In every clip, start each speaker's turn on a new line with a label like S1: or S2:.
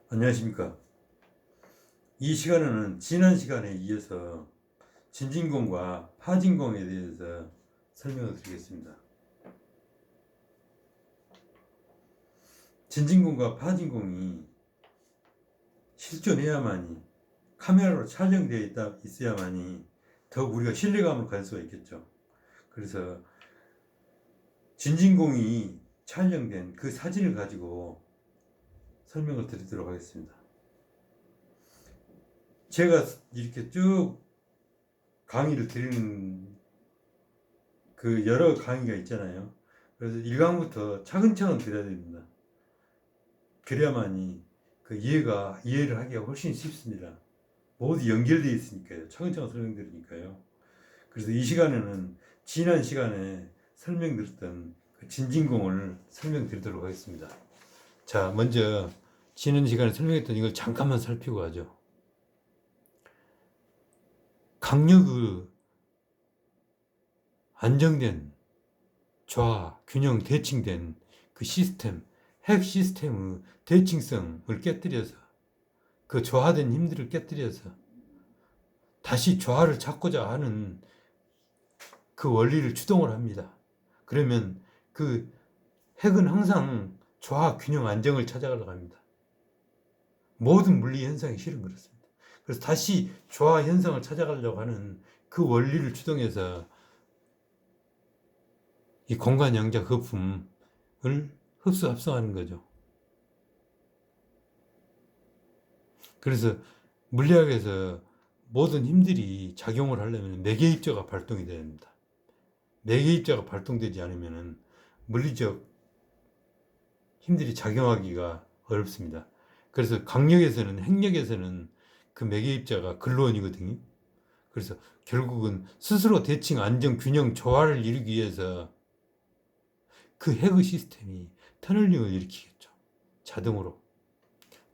S1: 안녕하십니까. 이 시간에는 지난 시간에 이어서 진진공과 파진공에 대해서 설명을 드리겠습니다. 진진공과 파진공이 실존해야만이, 카메라로 촬영되어 있어야만이 더욱 우리가 신뢰감을 가질 수가 있겠죠. 그래서 진진공이 촬영된 그 사진을 가지고 설명을 드리도록 하겠습니다. 제가 이렇게 쭉 강의를 드리는 그 여러 강의가 있잖아요. 그래서 1강부터 차근차근 드려야 됩니다. 그래야만이 그 이해를 하기가 훨씬 쉽습니다. 모두 연결되어 있으니까요. 차근차근 설명드리니까요. 그래서 이 시간에는 지난 시간에 설명드렸던 그 진진공을 설명드리도록 하겠습니다. 자, 먼저 지난 시간에 설명했던 이걸 잠깐만 살피고 하죠. 강력의 안정된 좌, 균형, 대칭된 그 시스템, 핵 시스템의 대칭성을 깨뜨려서 그 좌화된 힘들을 깨뜨려서 다시 좌를 찾고자 하는 그 원리를 추동을 합니다. 그러면 그 핵은 항상 좌, 균형, 안정을 찾아가려고 합니다. 모든 물리 현상이 실은 그렇습니다. 그래서 다시 좌 현상을 찾아가려고 하는 그 원리를 추동해서 이 공간 양자 거품을 흡수 합성하는 거죠. 그래서 물리학에서 모든 힘들이 작용을 하려면 매개입자가 발동이 돼야 합니다. 매개입자가 발동되지 않으면 물리적 힘들이 작용하기가 어렵습니다. 그래서 강력에서는, 핵력에서는 그 매개입자가 근로원이거든요. 그래서 결국은 스스로 대칭, 안정, 균형, 조화를 이루기 위해서 그 핵의 시스템이 터널링을 일으키겠죠. 자동으로.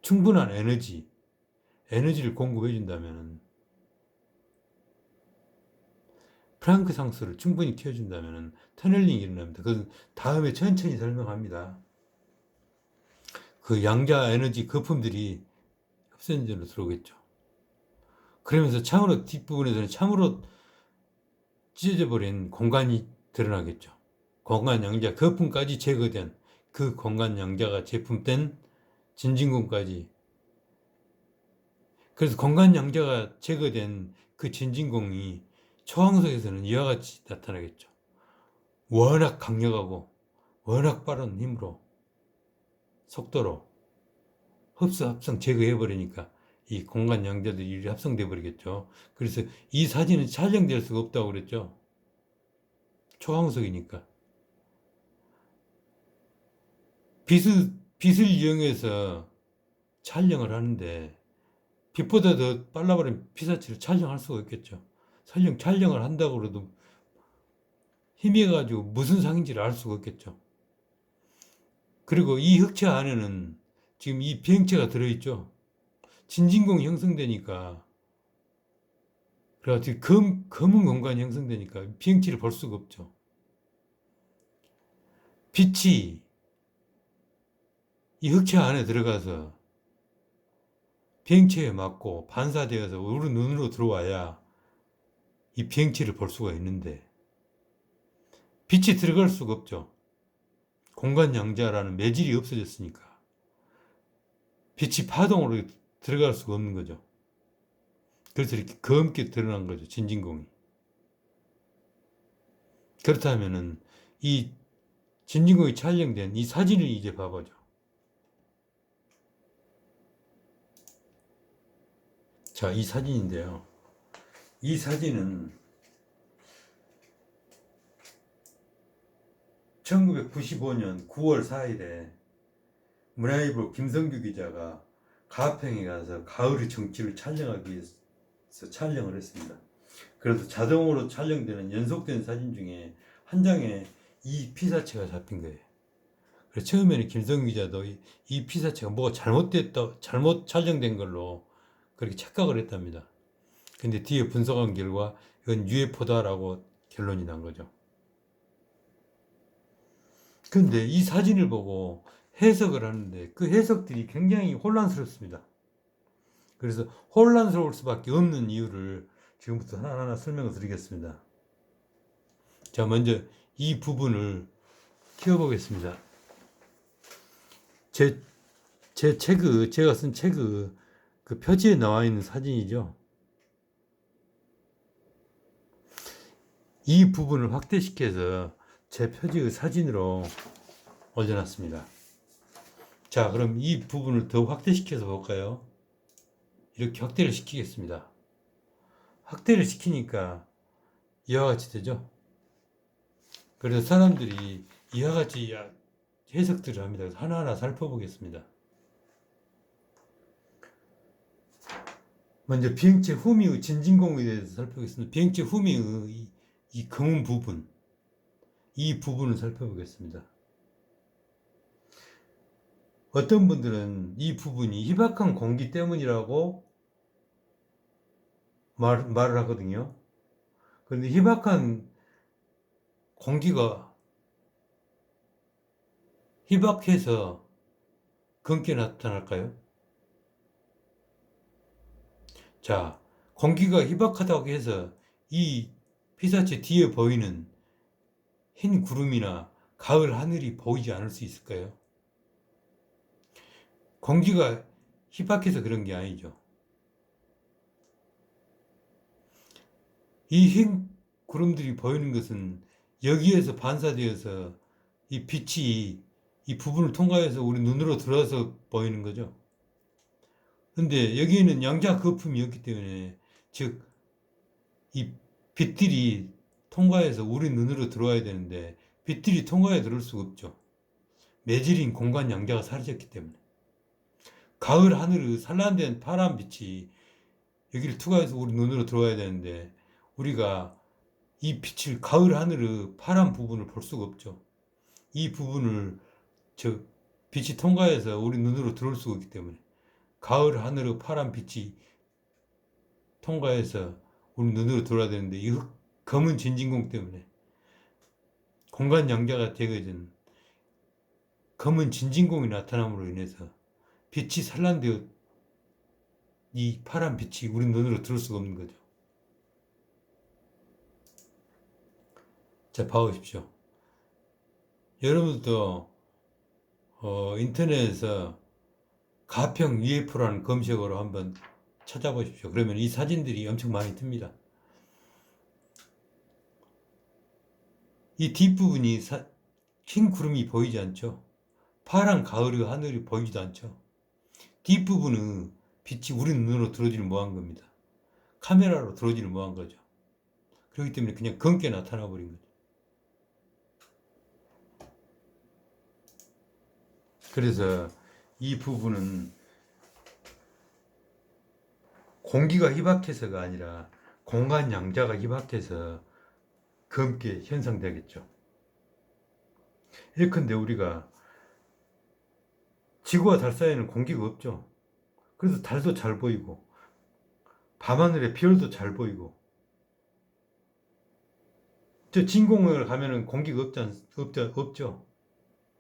S1: 충분한 에너지를 공급해 준다면, 프랑크 상수를 충분히 키워준다면 터널링이 일어납니다. 그건 다음에 천천히 설명합니다. 그 양자 에너지 거품들이 흡선전으로 들어오겠죠. 그러면서 참으로 뒷부분에서는 참으로 찢어져 버린 공간이 드러나겠죠. 공간 양자 거품까지 제거된 그 공간 양자가 제품된 진진공까지. 그래서 공간 양자가 제거된 그 진진공이 초항석에서는 이와 같이 나타나겠죠. 워낙 강력하고 워낙 빠른 힘으로, 속도로 흡수 합성 제거해 버리니까 이 공간 양자들이 합성돼 버리겠죠. 그래서 이 사진은 촬영될 수가 없다고 그랬죠. 초항석이니까. 빛을 이용해서 촬영을 하는데 빛보다 더 빨라버린 피사체를 촬영할 수가 있겠죠. 촬영을 한다고 그래도 희미해가지고 무슨 상인지를 알 수가 없겠죠. 그리고 이 흑체 안에는 지금 이 비행체가 들어있죠. 진진공이 형성되니까, 그래가지고 검은 공간이 형성되니까 비행체를 볼 수가 없죠. 빛이 이 흑체 안에 들어가서 비행체에 맞고 반사되어서 우리 눈으로 들어와야 이 비행체를 볼 수가 있는데, 빛이 들어갈 수가 없죠. 공간 양자라는 매질이 없어졌으니까 빛이 파동으로 들어갈 수가 없는 거죠. 그래서 이렇게 검게 드러난 거죠, 진진공이. 그렇다면은 이 진진공이 촬영된 이 사진을 이제 봐보죠. 자, 이 사진인데요. 이 사진은 1995년 9월 4일에 문화일보 김성규 기자가 가평에 가서 가을의 정취를 촬영하기 위해서 촬영을 했습니다. 그래서 자동으로 촬영되는 연속된 사진 중에 한 장에 이 피사체가 잡힌 거예요. 그래서 처음에는 김성규 기자도 이 피사체가 뭐가 잘못 촬영된 걸로 그렇게 착각을 했답니다. 근데 뒤에 분석한 결과 이건 UFO다라고 결론이 난 거죠. 근데 이 사진을 보고 해석을 하는데 그 해석들이 굉장히 혼란스럽습니다. 그래서 혼란스러울 수밖에 없는 이유를 지금부터 하나하나 설명을 드리겠습니다. 자, 먼저 이 부분을 키워보겠습니다. 제 책의, 제가 쓴 책의 그 표지에 나와 있는 사진이죠. 이 부분을 확대시켜서 제 표지의 사진으로 올려놨습니다. 자, 그럼 이 부분을 더 확대시켜서 볼까요? 이렇게 확대를 시키겠습니다. 확대를 시키니까 이와 같이 되죠. 그래서 사람들이 이와 같이 해석들을 합니다. 하나하나 살펴보겠습니다. 먼저 비행체 후미의 진진공에 대해서 살펴보겠습니다. 비행체 후미의 이 검은 부분, 이 부분을 살펴보겠습니다. 어떤 분들은 이 부분이 희박한 공기 때문이라고 말을 하거든요. 그런데 희박한 공기가 희박해서 검게 나타날까요? 자, 공기가 희박하다고 해서 이 피사체 뒤에 보이는 흰 구름이나 가을 하늘이 보이지 않을 수 있을까요? 공기가 희박해서 그런 게 아니죠. 이 흰 구름들이 보이는 것은 여기에서 반사되어서 이 빛이 이 부분을 통과해서 우리 눈으로 들어와서 보이는 거죠. 근데 여기에는 양자 거품이 없기 때문에, 즉 이 빛들이 통과해서 우리 눈으로 들어와야 되는데 빛들이 통과해 들어올 수가 없죠. 매질인 공간 양자가 사라졌기 때문에. 가을 하늘의 산란된 파란 빛이 여기를 투과해서 우리 눈으로 들어와야 되는데 우리가 이 빛을, 가을 하늘의 파란 부분을 볼 수가 없죠. 이 부분을 빛이 통과해서 우리 눈으로 들어올 수가 없기 때문에, 가을 하늘의 파란 빛이 통과해서 우리 눈으로 들어와야 되는데 이 검은 진진공 때문에, 공간 양자가 되어진 검은 진진공이 나타남으로 인해서 빛이 산란되어 이 파란 빛이 우리 눈으로 들어올 수가 없는 거죠. 자, 봐보십시오. 여러분도 인터넷에서 가평 UFO라는 검색어로 한번 찾아보십시오. 그러면 이 사진들이 엄청 많이 뜹니다. 이 뒷부분이 흰 구름이 보이지 않죠. 파란 가을의 하늘이 보이지도 않죠. 뒷부분은 빛이 우리 눈으로 들어오지를 못한 겁니다. 카메라로 들어오지를 못한 거죠. 그렇기 때문에 그냥 검게 나타나 버린 거죠. 그래서 이 부분은 공기가 희박해서가 아니라 공간 양자가 희박해서 검게 현상되겠죠. 예컨대 우리가 지구와 달 사이에는 공기가 없죠. 그래서 달도 잘 보이고 밤하늘에 별도 잘 보이고, 저 진공을 가면은 공기가 없죠.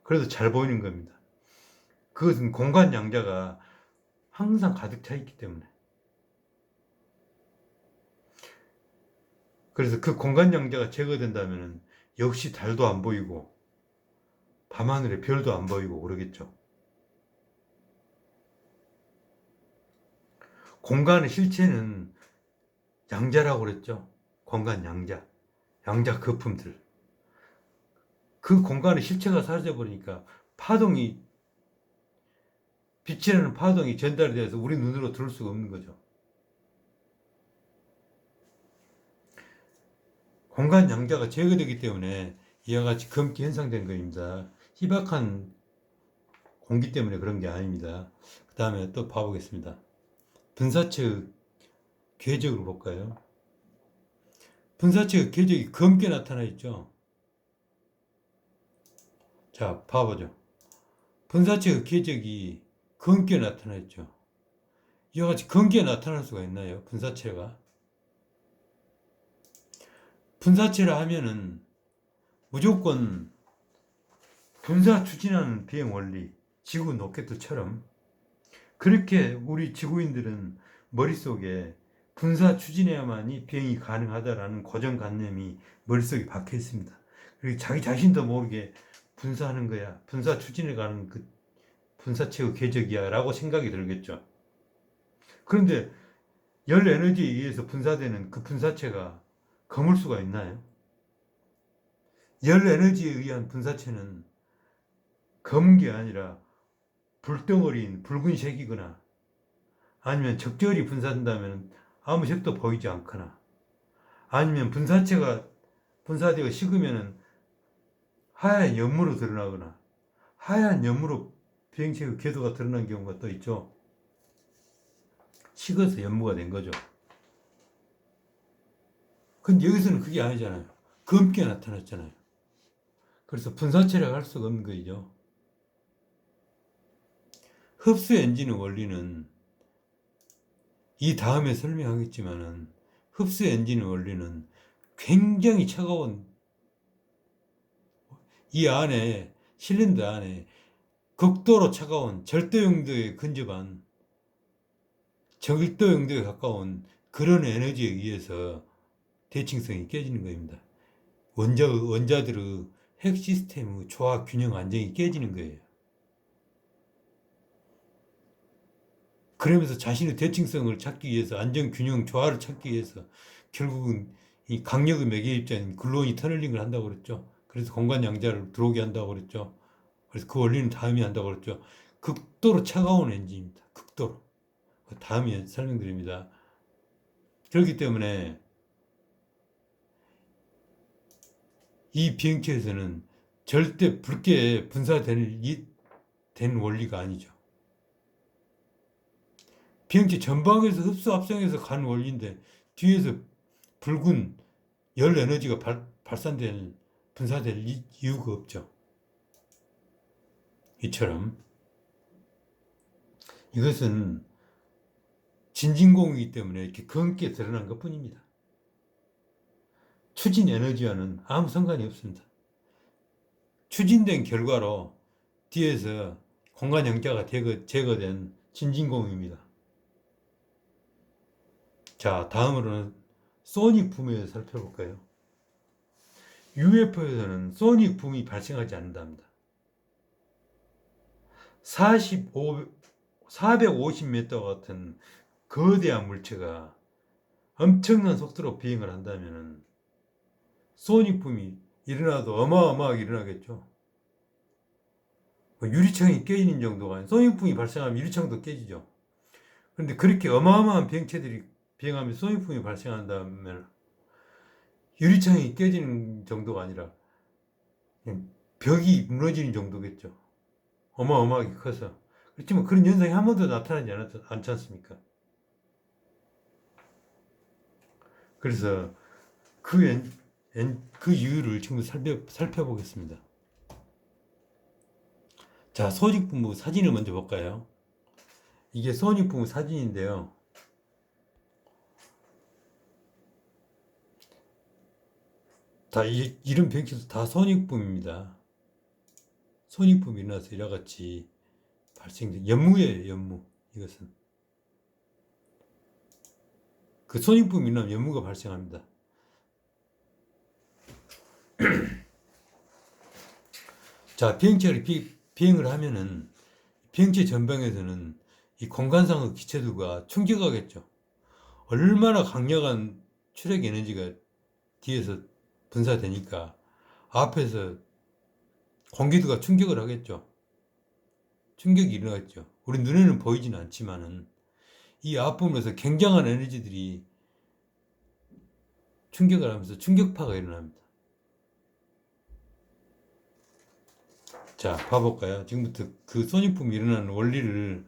S1: 그래서 잘 보이는 겁니다. 그것은 공간 양자가 항상 가득 차 있기 때문에. 그래서 그 공간 양자가 제거된다면 역시 달도 안 보이고 밤하늘에 별도 안 보이고 그러겠죠. 공간의 실체는 양자라고 그랬죠. 공간 양자, 양자 거품들. 그 공간의 실체가 사라져 버리니까 빛이라는 파동이 전달이 돼서 우리 눈으로 들어올 수가 없는 거죠. 공간 양자가 제거되기 때문에 이와 같이 검게 현상된 겁니다. 희박한 공기 때문에 그런 게 아닙니다. 그 다음에 또 봐보겠습니다. 분사체의 궤적으로 볼까요? 분사체의 궤적이 검게 나타나 있죠. 자, 봐보죠. 분사체의 궤적이 검게 나타나 있죠. 이와 같이 검게 나타날 수가 있나요? 분사체가? 분사체라 하면은 무조건 분사 추진하는 비행 원리, 지구 로켓들처럼. 그렇게 우리 지구인들은 머릿속에 분사 추진해야만이 비행이 가능하다라는 고정관념이 머릿속에 박혀 있습니다. 그리고 자기 자신도 모르게 분사하는 거야. 분사 추진해 가는 그 분사체의 궤적이야 라고 생각이 들겠죠. 그런데 열 에너지에 의해서 분사되는 그 분사체가 검을 수가 있나요? 열 에너지에 의한 분사체는 검은 게 아니라 불덩어리인 붉은색이거나 아니면 적절히 분사된다면 아무 색도 보이지 않거나 아니면 분사체가 분사되어 식으면 하얀 연무로 드러나거나 하얀 연무로 비행체의 궤도가 드러난 경우가 또 있죠. 식어서 연무가 된 거죠. 근데 여기서는 그게 아니잖아요. 검게 나타났잖아요. 그래서 분사체라고 할 수가 없는 거죠. 흡수 엔진의 원리는 이 다음에 설명하겠지만은 흡수 엔진의 원리는 굉장히 차가운 이 안에 실린더 안에 극도로 차가운 절도 용도에 근접한 절도 용도에 가까운 그런 에너지에 의해서 대칭성이 깨지는 겁니다. 원자들의 핵 시스템의 조화 균형 안정이 깨지는 거예요. 그러면서 자신의 대칭성을 찾기 위해서 안정 균형 조화를 찾기 위해서 결국은 이 강력의 매개 입자인 글루온이 터널링을 한다고 그랬죠. 그래서 공간 양자를 들어오게 한다고 그랬죠. 그래서 그 원리는 다음에 한다고 그랬죠. 극도로 차가운 엔진입니다. 극도로. 다음에 설명드립니다. 그렇기 때문에 이 비행체에서는 절대 붉게 분사되는 된 원리가 아니죠. 비행체 전방에서 흡수 합성해서 가는 원리인데 뒤에서 붉은 열 에너지가 발산될 분사될 이유가 없죠. 이처럼 이것은 진진공이기 때문에 이렇게 검게 드러난 것 뿐입니다. 추진 에너지와는 아무 상관이 없습니다. 추진된 결과로 뒤에서 공간 양자가 제거된 진진공입니다. 자, 다음으로는 소닉 붐에 살펴볼까요? UFO에서는 소닉 붐이 발생하지 않는답니다. 450m 같은 거대한 물체가 엄청난 속도로 비행을 한다면 소닉 붐이 일어나도 어마어마하게 일어나겠죠. 유리창이 깨지는 정도가 아니라 소닉 붐이 발생하면 유리창도 깨지죠. 그런데 그렇게 어마어마한 비행체들이 비행하면 소닉 붐이 발생한다면 유리창이 깨지는 정도가 아니라 그냥 벽이 무너지는 정도겠죠. 어마어마하게 커서. 그렇지만 그런 현상이 한 번도 나타나지 않지 않습니까? 그래서 그 이유를 지금 살펴보겠습니다. 자, 소닉붐 사진을 먼저 볼까요? 이게 소닉붐 사진인데요. 다 이런 비행체도 다 소닉붐입니다. 소닉붐이 일어나서 이와같이 발생된 연무예요, 연무. 이것은 그 소닉붐이 일어나면 연무가 발생합니다. 자, 비행체를 비행을 하면은 비행체 전방에서는 이 공간상의 기체들과 충격하겠죠. 얼마나 강력한 추력 에너지가 뒤에서 분사되니까 앞에서 공기도가 충격을 하겠죠. 충격이 일어나겠죠. 우리 눈에는 보이지는 않지만은 이 앞부분에서 굉장한 에너지들이 충격을 하면서 충격파가 일어납니다. 자, 봐볼까요? 지금부터 그 소닉붐이 일어나는 원리를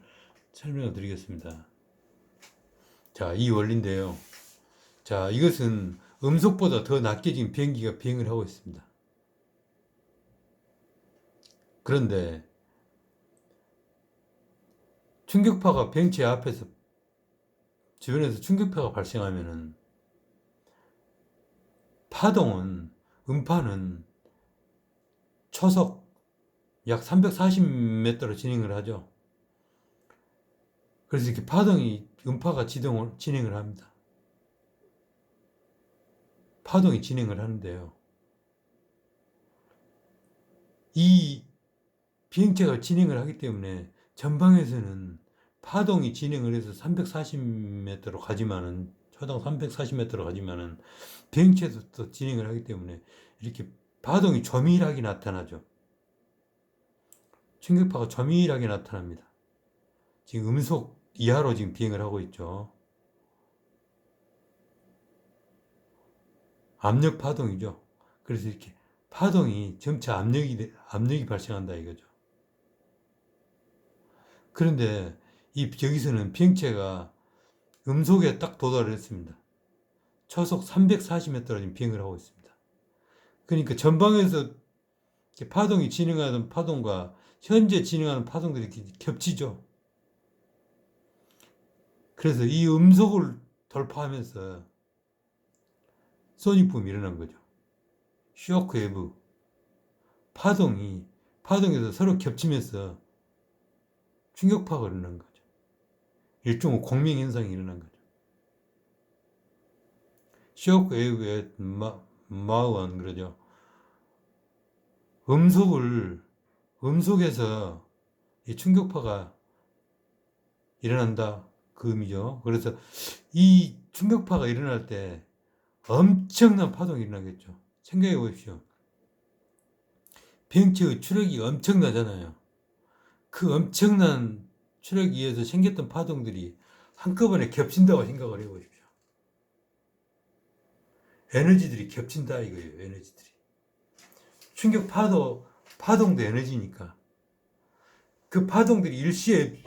S1: 설명을 드리겠습니다. 자, 이 원리인데요. 자, 이것은 음속보다 더 낮게 지금 비행기가 비행을 하고 있습니다. 그런데 충격파가 비행체 앞에서 주변에서 충격파가 발생하면은 파동은 음파는 초속 약 340m로 진행을 하죠. 그래서 이렇게 파동이, 음파가 진행을 합니다. 파동이 진행을 하는데요. 이 비행체가 진행을 하기 때문에 전방에서는 파동이 진행을 해서 340m로 가지만은, 초당 340m로 가지만은, 비행체도 또 진행을 하기 때문에 이렇게 파동이 조밀하게 나타나죠. 충격파가 조밀하게 나타납니다. 지금 음속 이하로 지금 비행을 하고 있죠. 압력 파동이죠. 그래서 이렇게 파동이 점차 압력이 발생한다 이거죠. 그런데 여기서는 비행체가 음속에 딱 도달을 했습니다. 초속 340m로 지금 비행을 하고 있습니다. 그러니까 전방에서 파동이 진행하는 파동과 현재 진행하는 파동들이 겹치죠. 그래서 이 음속을 돌파하면서 소닉붐이 일어난 거죠. 쇼크웨이브, 파동에서 서로 겹치면서 충격파가 일어난 거죠. 일종의 공명현상이 일어난 거죠. 쇼크웨이브의 마우안 그러죠. 음속에서 이 충격파가 일어난다 그 의미죠. 그래서 이 충격파가 일어날 때 엄청난 파동이 일어나겠죠. 생각해 보십시오. 비행체의 추력이 엄청나잖아요. 그 엄청난 추력에 의해서 생겼던 파동들이 한꺼번에 겹친다고 생각을 해 보십시오. 에너지들이 겹친다 이거예요. 에너지들이. 파동도 에너지니까. 그 파동들이 일시에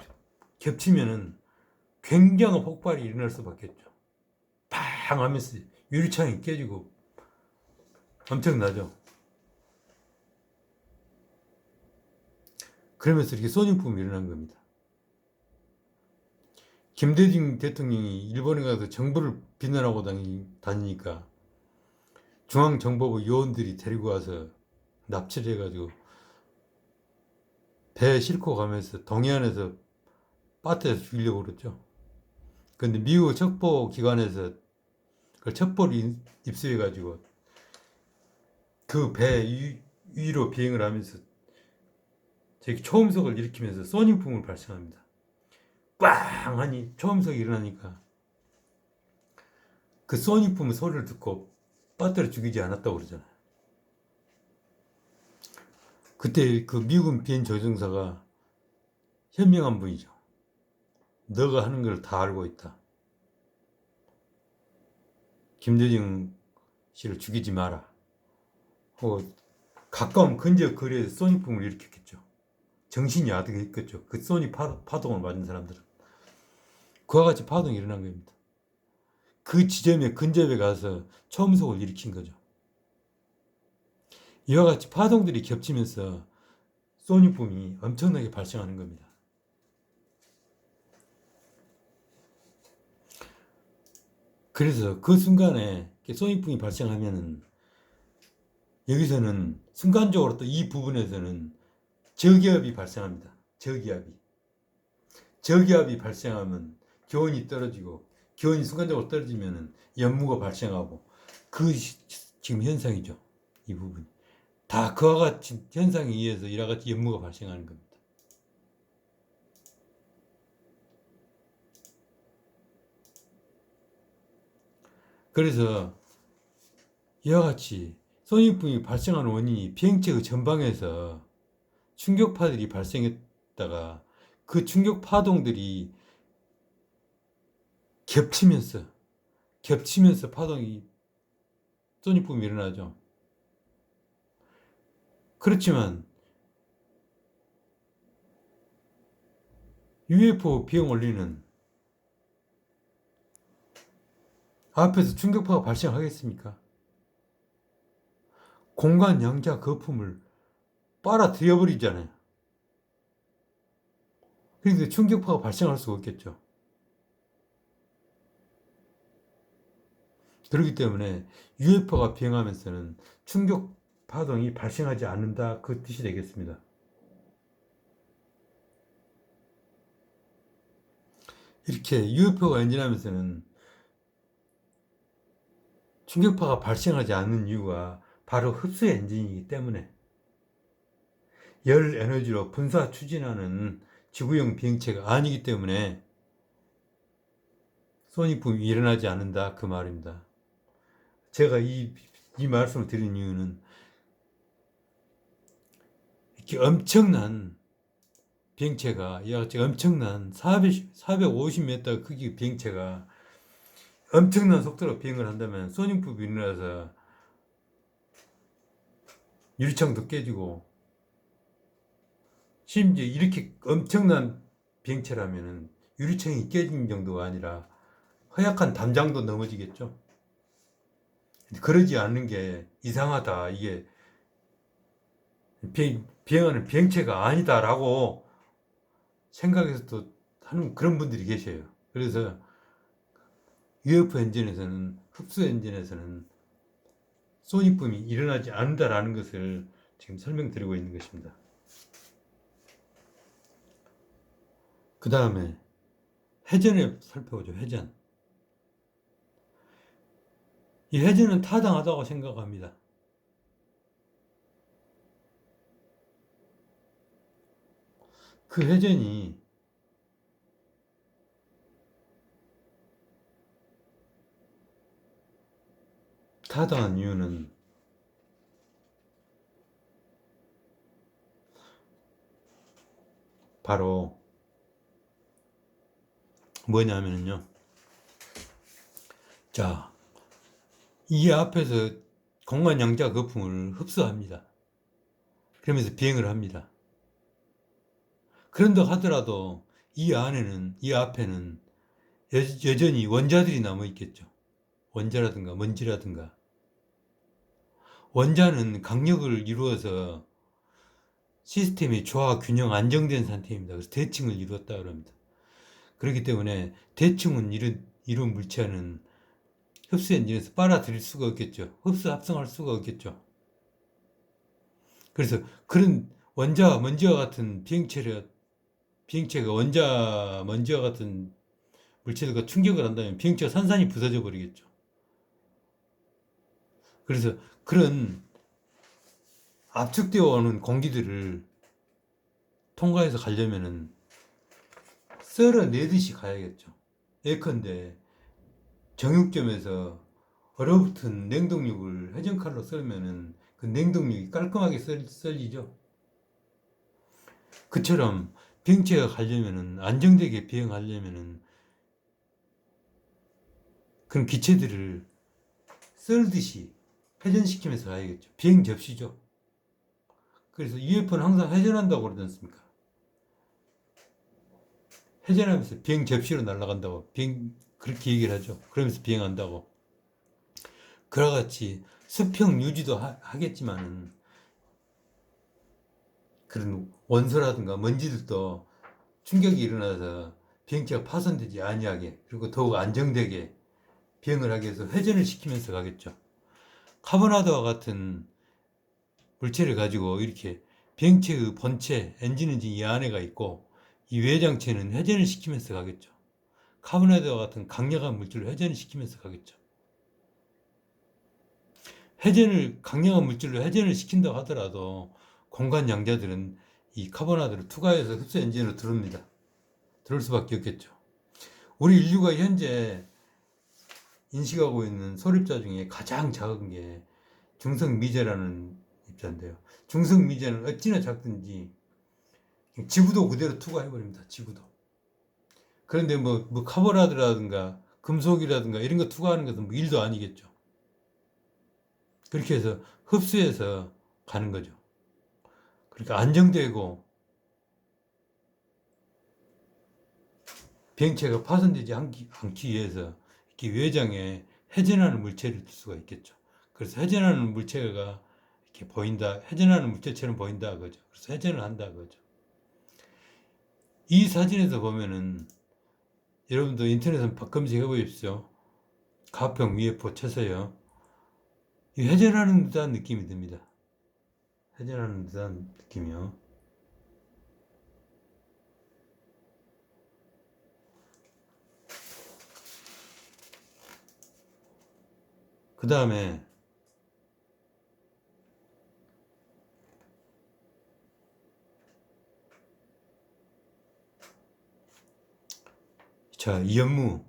S1: 겹치면은 굉장한 폭발이 일어날 수밖에 없죠. 팡 하면서 유리창이 깨지고 엄청나죠. 그러면서 이렇게 소닉붐이 일어난 겁니다. 김대중 대통령이 일본에 가서 정부를 비난하고 다니니까 중앙정보부 요원들이 데리고 와서 납치를 해가지고 배에 싣고 가면서 동해안에서 빠뜨려서 죽이려고 그랬죠. 근데 미국 첩보기관에서 그 첩보를 입수해가지고 그 배 위로 비행을 하면서 초음속을 일으키면서 소닉붐을 발생합니다. 꽝 하니 초음속이 일어나니까 그 소닉붐의 소리를 듣고 빠뜨려 죽이지 않았다고 그러잖아요. 그때 그 미군 비행 조종사가 현명한 분이죠. 너가 하는 걸 다 알고 있다. 김대중 씨를 죽이지 마라. 가까운 근접 거리에서 소닉붐을 일으켰겠죠. 정신이 아득했겠죠. 그 소닉 파동을 맞은 사람들은. 그와 같이 파동이 일어난 겁니다. 그 지점에 근접에 가서 초음속을 일으킨 거죠. 이와 같이 파동들이 겹치면서 소닉붐이 엄청나게 발생하는 겁니다. 그래서 그 순간에 소닉붐이 발생하면은 여기서는 순간적으로 또 이 부분에서는 저기압이 발생합니다. 저기압이 발생하면 기온이 떨어지고 기온이 순간적으로 떨어지면은 연무가 발생하고 그 지금 현상이죠. 이 부분. 다 그와 같은 현상에 의해서 이와 같이 연무가 발생하는 겁니다. 그래서 이와 같이 소닉붐이 발생하는 원인이 비행체의 전방에서 충격파들이 발생했다가 그 충격 파동들이 겹치면서 파동이 소닉붐이 일어나죠. 그렇지만 UFO 비행 원리는 앞에서 충격파가 발생하겠습니까? 공간 양자 거품을 빨아들여 버리잖아요. 그런데 충격파가 발생할 수가 없겠죠. 그렇기 때문에 UFO가 비행하면서는 충격 파동이 발생하지 않는다 그 뜻이 되겠습니다. 이렇게 UFO가 엔진하면서는 충격파가 발생하지 않는 이유가 바로 흡수 엔진이기 때문에 열 에너지로 분사 추진하는 지구형 비행체가 아니기 때문에 소닉붐이 일어나지 않는다 그 말입니다. 제가 이 말씀을 드린 이유는 이렇게 엄청난 비행체가 엄청난 450m 크기 비행체가 엄청난 속도로 비행을 한다면 소닉붐이 일어나서 유리창도 깨지고 심지어 이렇게 엄청난 비행체라면 유리창이 깨진 정도가 아니라 허약한 담장도 넘어지겠죠. 그러지 않는 게 이상하다. 이게 비행하는 비행체가 아니다라고 생각해서 또 하는 그런 분들이 계셔요. 그래서 UFO 엔진에서는 흡수 엔진에서는 소닉붐이 일어나지 않는다라는 것을 지금 설명드리고 있는 것입니다. 그 다음에 회전을 살펴보죠. 회전. 이 회전은 타당하다고 생각합니다. 그 회전이 타당한 이유는 바로 뭐냐면요. 자, 이 앞에서 공간 양자 거품을 흡수합니다. 그러면서 비행을 합니다. 그런다 하더라도 이 앞에는 여전히 원자들이 남아 있겠죠. 원자라든가 먼지라든가. 원자는 강력을 이루어서 시스템의 조화, 균형, 안정된 상태입니다. 그래서 대칭을 이루었다 그럽니다. 그렇기 때문에 대칭은 이룬 물체는 흡수 엔진에서 빨아들일 수가 없겠죠. 흡수 합성할 수가 없겠죠. 그래서 그런 원자와 먼지와 같은 비행체가 원자, 먼지와 같은 물체들과 충격을 한다면 비행체가 산산이 부서져 버리겠죠. 그래서 그런 압축되어 오는 공기들을 통과해서 가려면은 썰어내듯이 가야겠죠. 예컨대 정육점에서 얼어붙은 냉동육을 회전칼로 썰면은 그 냉동육이 깔끔하게 썰리죠. 그처럼 비행체가 가려면은 안정되게 비행하려면은 그런 기체들을 썰듯이 회전시키면서 가야겠죠. 비행 접시죠. 그래서 UFO는 항상 회전한다고 그러지 않습니까? 회전하면서 비행 접시로 날아간다고 그렇게 얘기를 하죠. 그러면서 비행한다고. 그와 같이 수평 유지도 하겠지만은 그런 원소라든가 먼지들도 충격이 일어나서 비행체가 파손되지 아니하게 그리고 더욱 안정되게 비행을 하기 위해서 회전을 시키면서 가겠죠. 카보나드와 같은 물체를 가지고 이렇게 비행체의 본체, 엔진은 이 안에가 있고 이 외장체는 회전을 시키면서 가겠죠. 카보나드와 같은 강력한 물질을 회전을 시키면서 가겠죠. 강력한 물질로 회전을 시킨다고 하더라도 공간 양자들은 이 카보나드를 투과해서 흡수 엔진으로 들어옵니다. 들어올 수밖에 없겠죠. 우리 인류가 현재 인식하고 있는 소립자 중에 가장 작은 게 중성미제라는 입자인데요. 중성미제는 어찌나 작든지 지구도 그대로 투과해버립니다. 지구도. 그런데 뭐 카보나드라든가 금속이라든가 이런 거 투과하는 것은 뭐 일도 아니겠죠. 그렇게 해서 흡수해서 가는 거죠. 그러니까 안정되고 비행체가 파손되지 않기 위해서 이렇게 외장에 회전하는 물체를 둘 수가 있겠죠. 그래서 회전하는 물체가 이렇게 보인다, 회전하는 물체처럼 보인다 그죠. 그래서 회전을 한다 그죠. 이 사진에서 보면은 여러분도 인터넷에 검색해 보십시오. 가평 UFO 쳐서요. 회전하는 듯한 느낌이 듭니다. 회전하는 듯한 느낌이요. 다음에 자, 이 연무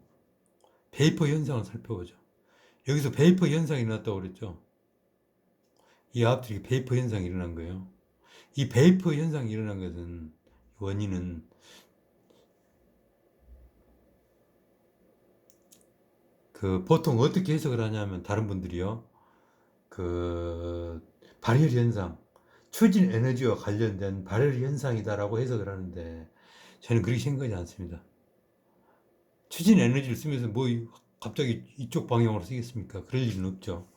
S1: 베이퍼 현상을 살펴보죠. 여기서 베이퍼 현상이 일어났다고 그랬죠. 이 앞뒤 베이퍼 현상이 일어난 거예요. 이 베이퍼 현상이 일어난 것은 원인은 보통 어떻게 해석을 하냐면 다른 분들이요. 발열 현상, 추진 에너지와 관련된 발열 현상이다라고 해석을 하는데 저는 그렇게 생각하지 않습니다. 추진 에너지를 쓰면서 뭐 갑자기 이쪽 방향으로 쓰겠습니까? 그럴 일은 없죠.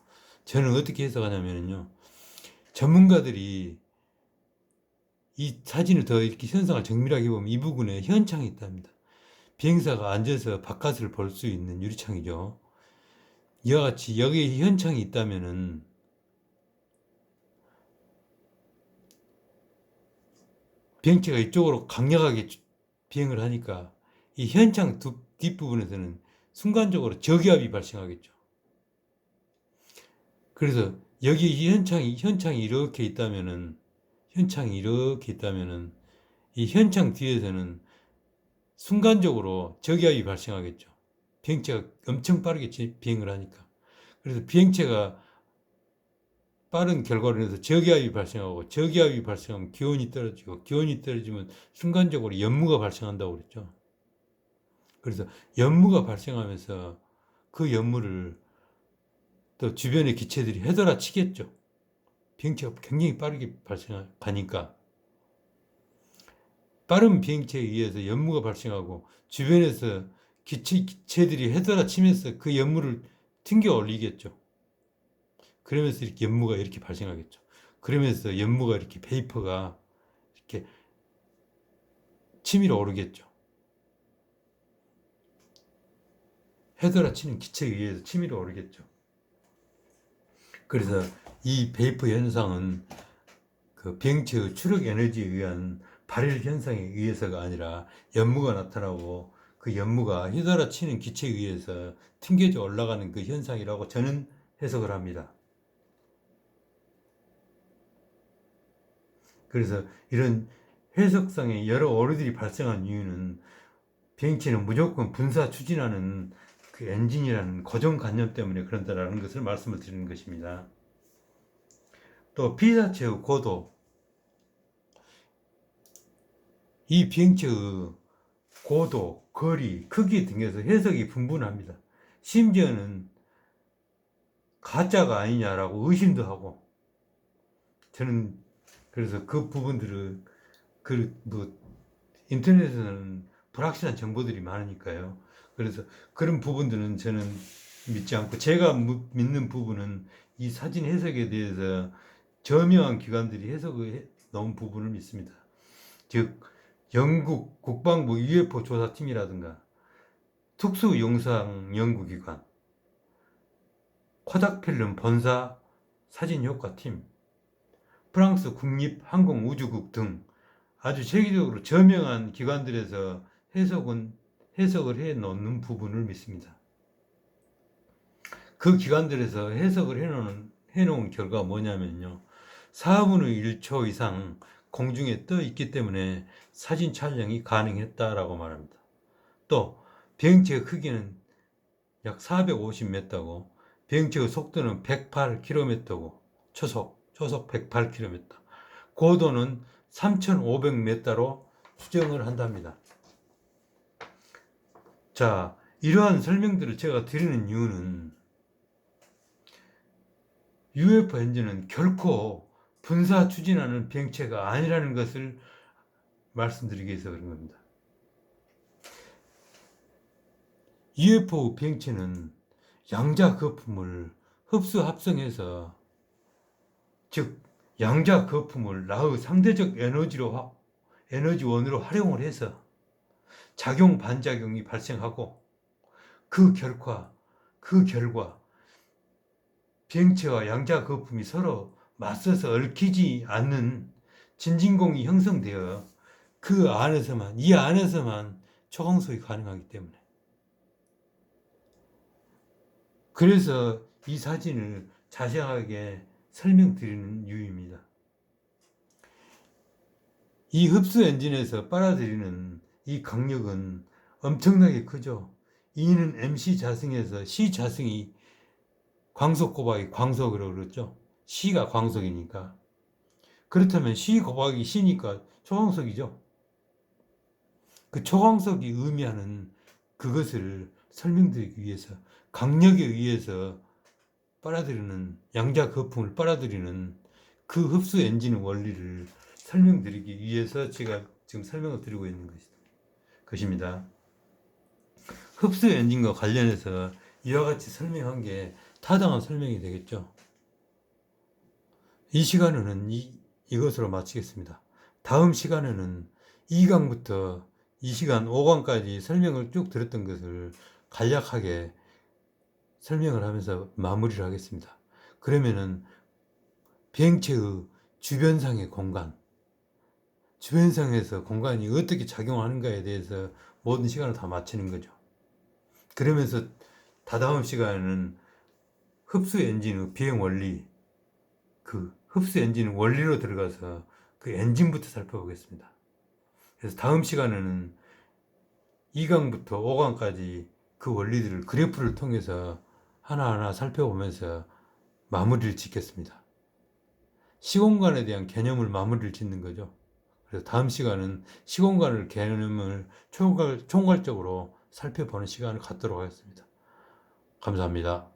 S1: 저는 어떻게 해석하냐면요. 전문가들이 이 사진을 더 이렇게 현상을 정밀하게 보면 이 부분에 현창이 있답니다. 비행사가 앉아서 바깥을 볼 수 있는 유리창이죠. 이와 같이 여기에 현창이 있다면은 비행체가 이쪽으로 강력하게 비행을 하니까 이 현창 뒷부분에서는 순간적으로 저기압이 발생하겠죠. 그래서 여기 이 현창이 이렇게 있다면은 이 현창 뒤에서는 순간적으로 저기압이 발생하겠죠. 비행체가 엄청 빠르게 비행을 하니까. 그래서 비행체가 빠른 결과로 인해서 저기압이 발생하고 저기압이 발생하면 기온이 떨어지고 기온이 떨어지면 순간적으로 연무가 발생한다고 그랬죠. 그래서 연무가 발생하면서 그 연무를 또 주변의 기체들이 헤돌아 치겠죠. 비행체가 굉장히 빠르게 가니까 빠른 비행체에 의해서 연무가 발생하고 주변에서 기체들이 헤돌아 치면서 그 연무를 튕겨 올리겠죠. 그러면서 이렇게 연무가 이렇게 발생하겠죠. 그러면서 연무가 이렇게 베이퍼가 이렇게 치밀어 오르겠죠. 헤돌아 치는 기체에 의해서 치밀어 오르겠죠. 그래서 이 베이퍼 현상은 비행체의 추력 에너지에 의한 발열 현상에 의해서가 아니라 연무가 나타나고 그 연무가 휘달아 치는 기체에 의해서 튕겨져 올라가는 그 현상이라고 저는 해석을 합니다. 그래서 이런 해석상의 여러 오류들이 발생한 이유는 비행체는 무조건 분사 추진하는 그 엔진이라는 고정관념 때문에 그런다라는 것을 말씀을 드리는 것입니다. 또 피사체의 고도, 이 비행체의 고도, 거리, 크기 등에서 해석이 분분합니다. 심지어는 가짜가 아니냐라고 의심도 하고, 저는 그래서 그 부분들을 인터넷에서는 불확실한 정보들이 많으니까요. 그래서 그런 부분들은 저는 믿지 않고 제가 믿는 부분은 이 사진 해석에 대해서 저명한 기관들이 해석을 놓은 부분을 믿습니다. 즉 영국 국방부 UFO 조사팀이라든가 특수영상연구기관, 코닥필름 본사 사진효과팀, 프랑스 국립항공우주국 등 아주 세계적으로 저명한 기관들에서 해석을 해 놓는 부분을 믿습니다. 그 기관들에서 해석을 해놓은 결과가 뭐냐면요. 4분의 1초 이상 공중에 떠 있기 때문에 사진 촬영이 가능했다라고 말합니다. 또 비행체의 크기는 약 450m고 비행체의 속도는 108km고 초속 108km, 고도는 3,500m로 추정을 한답니다. 자, 이러한 설명들을 제가 드리는 이유는 UFO 엔진은 결코 분사 추진하는 비행체가 아니라는 것을 말씀드리기 위해서 그런 겁니다. UFO 비행체는 양자 거품을 흡수 합성해서, 즉 양자 거품을 나의 상대적 에너지원으로 활용을 해서 작용 반작용이 발생하고 그 결과 비행체와 양자 거품이 서로 맞서서 얽히지 않는 진진공이 형성되어 이 안에서만 초강속이 가능하기 때문에, 그래서 이 사진을 자세하게 설명드리는 이유입니다. 이 흡수 엔진에서 빨아들이는 이 강력은 엄청나게 크죠. E는 MC 자승에서 C 자승이 광속 곱하기 광속으로 그랬죠. C가 광속이니까. 그렇다면 C 곱하기 C니까 초광속이죠. 그 초광속이 의미하는 그것을 설명드리기 위해서 강력에 의해서 빨아들이는 양자 거품을 빨아들이는 그 흡수 엔진 원리를 설명드리기 위해서 제가 지금 설명을 드리고 있는 것입니다. 흡수 엔진과 관련해서 이와 같이 설명한 게 타당한 설명이 되겠죠. 이 시간에는 이것으로 마치겠습니다. 다음 시간에는 2강부터 이 시간 5강까지 설명을 쭉 들었던 것을 간략하게 설명을 하면서 마무리를 하겠습니다. 그러면은 비행체의 주변상의 공간, 주변상에서 공간이 어떻게 작용하는가에 대해서 모든 시간을 다 마치는 거죠. 그러면서 다다음 시간에는 흡수 엔진의 비행 원리, 그 흡수 엔진 원리로 들어가서 그 엔진부터 살펴보겠습니다. 그래서 다음 시간에는 2강부터 5강까지 그 원리들을 그래프를 통해서 하나하나 살펴보면서 마무리를 짓겠습니다. 시공간에 대한 개념을 마무리를 짓는 거죠. 그래서 다음 시간은 시공간을 개념을 총괄적으로 살펴보는 시간을 갖도록 하겠습니다. 감사합니다.